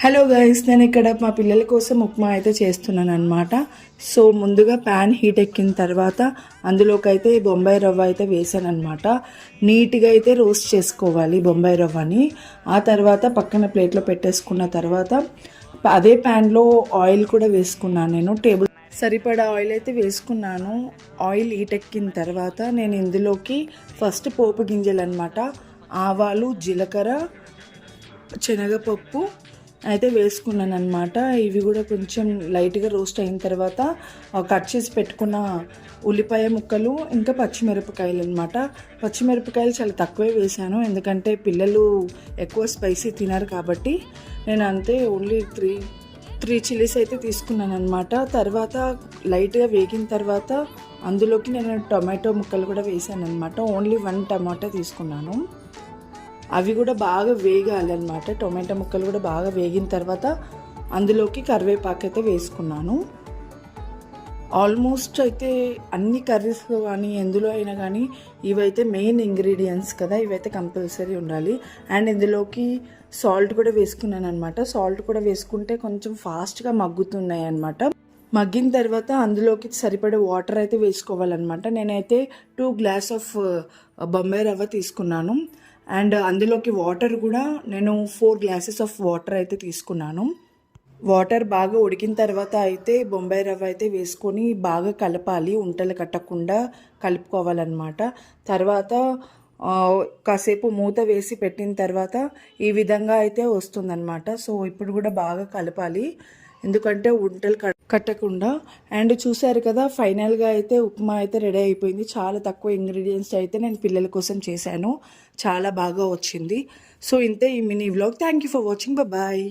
Hello guys, నేను ఇక్కడ మా పిల్లల కోసం ఉప్మా అయితే చేస్తున్నాను అనమాట. సో ముందుగా ప్యాన్ హీట్ ఎక్కిన తర్వాత అందులోకి అయితే బొంబాయి రవ్వ అయితే వేసాను అనమాట. నీట్గా అయితే రోస్ట్ చేసుకోవాలి బొంబాయి రవ్వని. ఆ తర్వాత పక్కన ప్లేట్లో పెట్టేసుకున్న తర్వాత అదే ప్యాన్లో ఆయిల్ కూడా వేసుకున్నాను. నేను టేబుల్ సరిపడా ఆయిల్ అయితే వేసుకున్నాను. ఆయిల్ హీట్ ఎక్కిన తర్వాత నేను ఇందులోకి ఫస్ట్ పోపు గింజలు అనమాట, ఆవాలు, జీలకర్ర, శనగపప్పు అయితే వేసుకున్నాను అనమాట. ఇవి కూడా కొంచెం లైట్గా రోస్ట్ అయిన తర్వాత కట్ చేసి పెట్టుకున్న ఉల్లిపాయ ముక్కలు, ఇంకా పచ్చిమిరపకాయలు అనమాట. పచ్చిమిరపకాయలు చాలా తక్కువే వేసాను, ఎందుకంటే పిల్లలు ఎక్కువ స్పైసీ తినరు కాబట్టి. నేను అంతే ఓన్లీ త్రీ చిల్లీస్ అయితే తీసుకున్నాను అనమాట. తర్వాత లైట్గా వేగిన తర్వాత అందులోకి నేను టొమాటో ముక్కలు కూడా వేసాను అనమాట. ఓన్లీ 1 టమాటా తీసుకున్నాను. అవి కూడా బాగా వేగాలన్నమాట. టొమాటో ముక్కలు కూడా బాగా వేగిన తర్వాత అందులోకి కరివేపాకు అయితే వేసుకున్నాను. ఆల్మోస్ట్ అయితే అన్ని కర్రీస్లో కానీ ఎందులో అయినా కానీ ఇవైతే మెయిన్ ఇంగ్రీడియంట్స్ కదా, ఇవైతే కంపల్సరీ ఉండాలి. అండ్ ఇందులోకి సాల్ట్ కూడా వేసుకున్నాను అనమాట. సాల్ట్ కూడా వేసుకుంటే కొంచెం ఫాస్ట్గా మగ్గుతున్నాయి అనమాట. మగ్గిన తర్వాత అందులోకి సరిపడే వాటర్ అయితే వేసుకోవాలన్నమాట. నేనైతే 2 గ్లాస్ ఆఫ్ బొంబాయి రవ్వ తీసుకున్నాను. అండ్ అందులోకి వాటర్ కూడా నేను 4 గ్లాసెస్ ఆఫ్ వాటర్ అయితే తీసుకున్నాను. వాటర్ బాగా ఉడికిన తర్వాత అయితే బొంబాయి రవ్వ అయితే వేసుకొని బాగా కలపాలి, ఉంటలు కట్టకుండా కలుపుకోవాలన్నమాట. తర్వాత కాసేపు మూత వేసి పెట్టిన తర్వాత ఈ విధంగా అయితే వస్తుందన్నమాట. సో ఇప్పుడు కూడా బాగా కలపాలి, ఎందుకంటే ఉంటలు కట్టకుండా. అండ్ చూసారు కదా, ఫైనల్గా అయితే ఉప్మా అయితే రెడీ అయిపోయింది. చాలా తక్కువ ఇంగ్రీడియంట్స్ అయితే నేను పిల్లల కోసం చేశాను, చాలా బాగా వచ్చింది. సో ఇంతే ఈ mini vlog. Thank you for watching. Bye.